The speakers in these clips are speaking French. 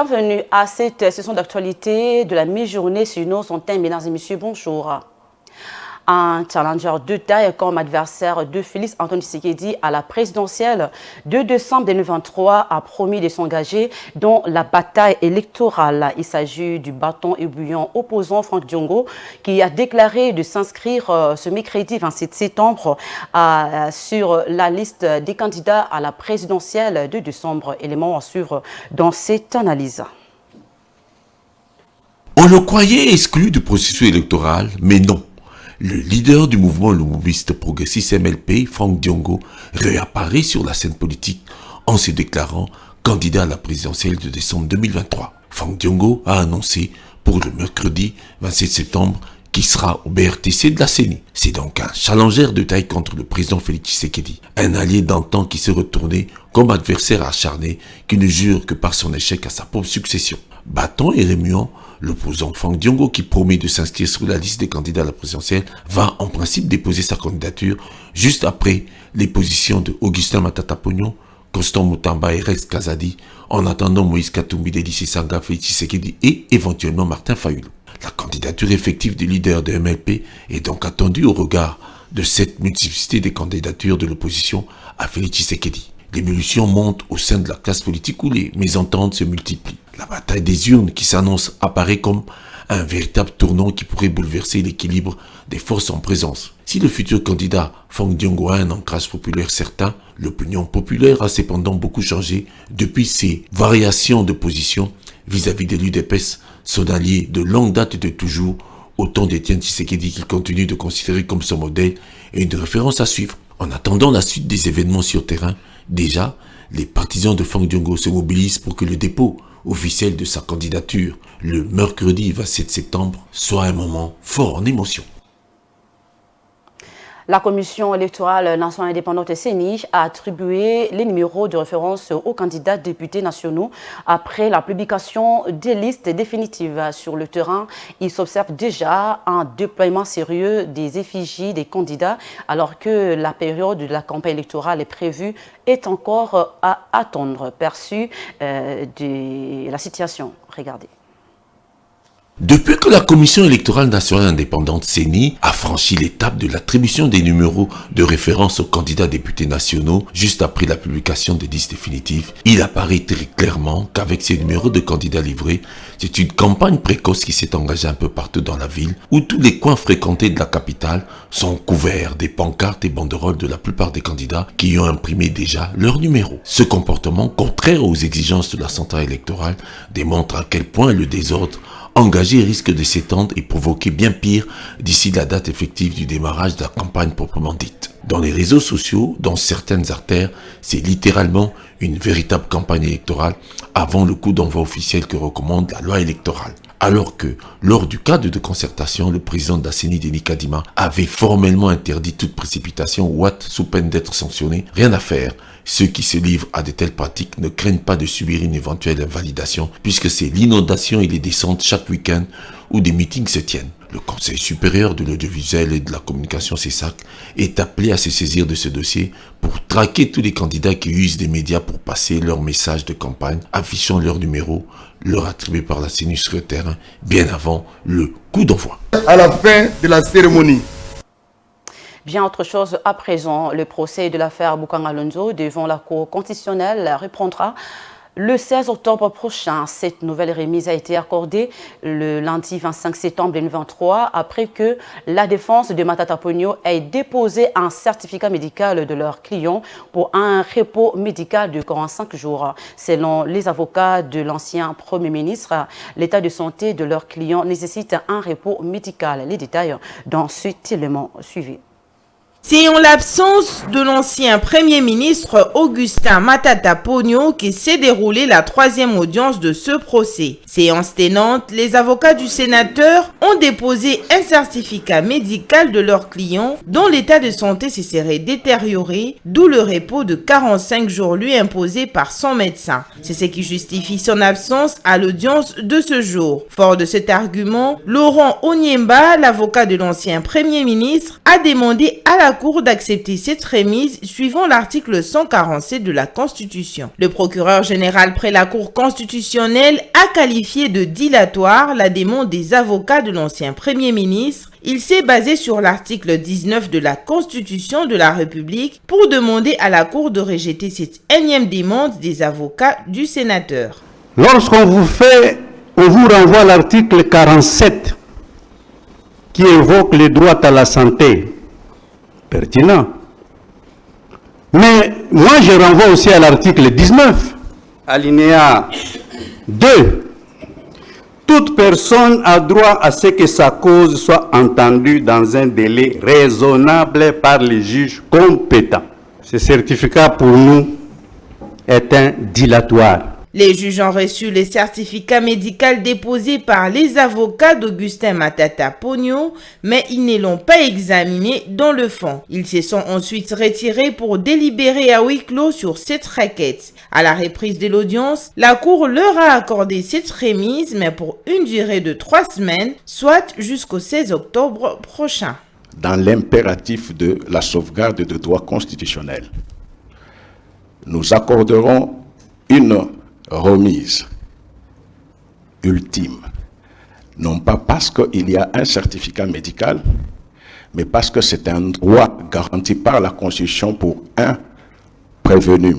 Bienvenue à cette session d'actualité de la mi-journée sur nos antennes. Mesdames et messieurs, bonjour. Un challenger de taille comme adversaire de Félix Antoine Tshisekedi à la présidentielle de décembre 2023 a promis de s'engager dans la bataille électorale. Il s'agit du bâton ébouillant opposant Franck Diongo qui a déclaré de s'inscrire ce mercredi 27 septembre sur la liste des candidats à la présidentielle de décembre. Élément à suivre dans cette analyse. On le croyait exclu du processus électoral, mais non. Le leader du mouvement lumumiste progressiste MLP, Franck Diongo, réapparaît sur la scène politique en se déclarant candidat à la présidentielle de décembre 2023. Franck Diongo a annoncé pour le mercredi 27 septembre qu'il sera au BRTC de la CENI. C'est donc un challenger de taille contre le président Félix Tshisekedi, un allié d'antan qui s'est retourné comme adversaire acharné qui ne jure que par son échec à sa propre succession. Battant et remuant, l'opposant Franck Diongo, qui promet de s'inscrire sur la liste des candidats à la présidentielle, va en principe déposer sa candidature juste après les positions de Augustin Matata Pognon, Constant Moutamba et Rex Kazadi, en attendant Moïse Katumbi, Délice Sanga, Félix Tshisekedi et éventuellement Martin Fayulu. La candidature effective du leader de MLP est donc attendue au regard de cette multiplicité des candidatures de l'opposition à Félix Tshisekedi. L'émulsion monte au sein de la classe politique où les mésententes se multiplient. La bataille des urnes qui s'annonce apparaît comme un véritable tournant qui pourrait bouleverser l'équilibre des forces en présence. Si le futur candidat Franck Diongo a un ancrage populaire certain, l'opinion populaire a cependant beaucoup changé depuis ses variations de position vis-à-vis de l'UDPS, son allié de longue date et de toujours, autant d'Étienne Tshisekedi qu'il continue de considérer comme son modèle et une référence à suivre. En attendant la suite des événements sur terrain, déjà, les partisans de Franck Diongo se mobilisent pour que le dépôt officiel de sa candidature, le mercredi 27 septembre, soit un moment fort en émotion. La Commission électorale nationale indépendante CENI a attribué les numéros de référence aux candidats députés nationaux après la publication des listes définitives. Sur le terrain, il s'observe déjà un déploiement sérieux des effigies des candidats alors que la période de la campagne électorale est prévue est encore à attendre. Perçu de la situation. Regardez. Depuis que la Commission électorale nationale indépendante CENI a franchi l'étape de l'attribution des numéros de référence aux candidats députés nationaux juste après la publication des listes définitives, il apparaît très clairement qu'avec ces numéros de candidats livrés, c'est une campagne précoce qui s'est engagée un peu partout dans la ville où tous les coins fréquentés de la capitale sont couverts des pancartes et banderoles de la plupart des candidats qui ont imprimé déjà leur numéro. Ce comportement, contraire aux exigences de la centrale électorale, démontre à quel point le désordre engagé risque de s'étendre et provoquer bien pire d'ici la date effective du démarrage de la campagne proprement dite. Dans les réseaux sociaux, dans certaines artères, c'est littéralement une véritable campagne électorale avant le coup d'envoi officiel que recommande la loi électorale. Alors que, lors du cadre de concertation, le président de la CENI, Denis Kadima, avait formellement interdit toute précipitation ou hâte sous peine d'être sanctionné, rien à faire. Ceux qui se livrent à de telles pratiques ne craignent pas de subir une éventuelle invalidation puisque c'est l'inondation et les descentes chaque week-end où des meetings se tiennent. Le Conseil supérieur de l'audiovisuel et de la communication CESAC est appelé à se saisir de ce dossier pour traquer tous les candidats qui usent des médias pour passer leurs messages de campagne, affichant leur numéro, leur attribué par la CENI sur le terrain, bien avant le coup d'envoi. À la fin de la cérémonie. Bien autre chose à présent, le procès de l'affaire Boukan Alonso devant la Cour constitutionnelle reprendra le 16 octobre prochain. Cette nouvelle remise a été accordée le lundi 25 septembre 2023 après que la défense de Matata Pognon ait déposé un certificat médical de leur client pour un repos médical de 45 jours. Selon les avocats de l'ancien Premier ministre, l'état de santé de leur client nécessite un repos médical. Les détails dans cet élément suivi. C'est en l'absence de l'ancien Premier ministre Augustin Matata Pognon qui s'est déroulée la troisième audience de ce procès. Séance tenante, les avocats du sénateur ont déposé un certificat médical de leur client dont l'état de santé se serait détérioré, d'où le repos de 45 jours lui imposé par son médecin. C'est ce qui justifie son absence à l'audience de ce jour. Fort de cet argument, Laurent Onyemba, l'avocat de l'ancien Premier ministre, a demandé à la la Cour d'accepter cette remise suivant l'article 147 de la Constitution. Le procureur général près la Cour constitutionnelle a qualifié de dilatoire la demande des avocats de l'ancien Premier ministre. Il s'est basé sur l'article 19 de la Constitution de la République pour demander à la Cour de rejeter cette énième demande des avocats du sénateur. Lorsqu'on vous renvoie à l'article 47 qui évoque les droits à la santé, pertinent. Mais moi je renvoie aussi à l'article 19, alinéa 2. Toute personne a droit à ce que sa cause soit entendue dans un délai raisonnable par les juges compétents. Ce certificat pour nous est un dilatoire. Les juges ont reçu les certificats médicaux déposés par les avocats d'Augustin Matata Pogno, mais ils ne l'ont pas examiné dans le fond. Ils se sont ensuite retirés pour délibérer à huis clos sur cette requête. À la reprise de l'audience, la Cour leur a accordé cette remise, mais pour une durée de 3 semaines, soit jusqu'au 16 octobre prochain. Dans l'impératif de la sauvegarde de droits constitutionnels, nous accorderons une remise ultime, non pas parce qu'il y a un certificat médical, mais parce que c'est un droit garanti par la Constitution pour un prévenu,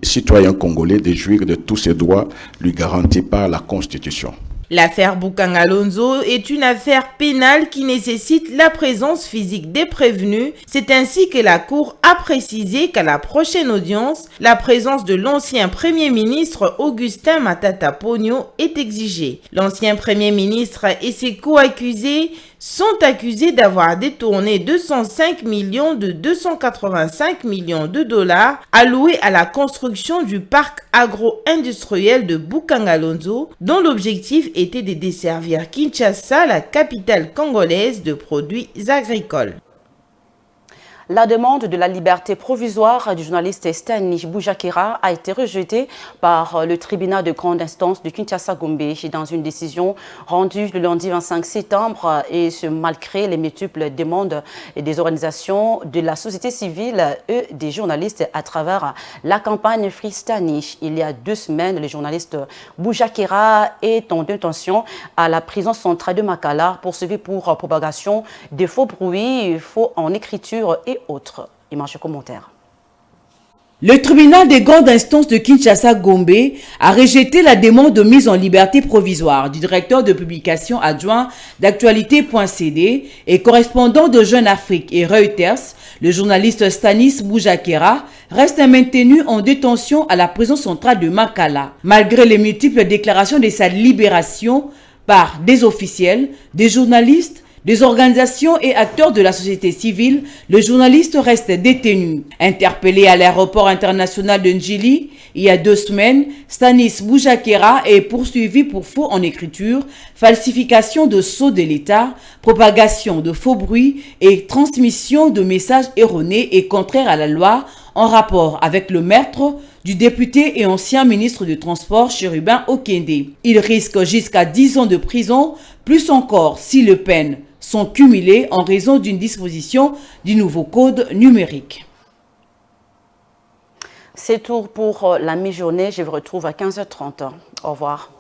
citoyen congolais, de jouir de tous ses droits lui garantis par la Constitution. L'affaire Boukan Alonzo est une affaire pénale qui nécessite la présence physique des prévenus. C'est ainsi que la Cour a précisé qu'à la prochaine audience, la présence de l'ancien Premier ministre Augustin Matata Pogno est exigée. L'ancien Premier ministre et ses co-accusés sont accusés d'avoir détourné 205 millions de 285 millions de dollars alloués à la construction du parc agro-industriel de Boukan Alonzo, dont l'objectif était de desservir Kinshasa, la capitale congolaise de produits agricoles. La demande de la liberté provisoire du journaliste Stanis Boujakera a été rejetée par le tribunal de grande instance de Kinshasa-Gombe dans une décision rendue le lundi 25 septembre, et ce malgré les multiples demandes des organisations de la société civile et des journalistes à travers la campagne Free Stanis. Il y a 2 semaines, le journaliste Boujakera est en détention à la prison centrale de Makala, poursuivi pour propagation de faux bruits, faux en écriture et autres. Image et commentaires. Le tribunal des grandes instances de Kinshasa-Gombe a rejeté la demande de mise en liberté provisoire du directeur de publication adjoint d'actualité.cd et correspondant de Jeune Afrique et Reuters. Le journaliste Stanis Boujakera reste maintenu en détention à la prison centrale de Makala, malgré les multiples déclarations de sa libération par des officiels, des journalistes, des organisations et acteurs de la société civile. Le journaliste reste détenu. Interpellé à l'aéroport international de Njili il y a 2 semaines, Stanis Boujakera est poursuivi pour faux en écriture, falsification de sceaux de l'État, propagation de faux bruits et transmission de messages erronés et contraires à la loi en rapport avec le meurtre du député et ancien ministre du Transport Chérubin Okende. Il risque jusqu'à 10 ans de prison, plus encore si les peines sont cumulées en raison d'une disposition du nouveau code numérique. C'est tout pour la mi-journée. Je vous retrouve à 15h30. Au revoir.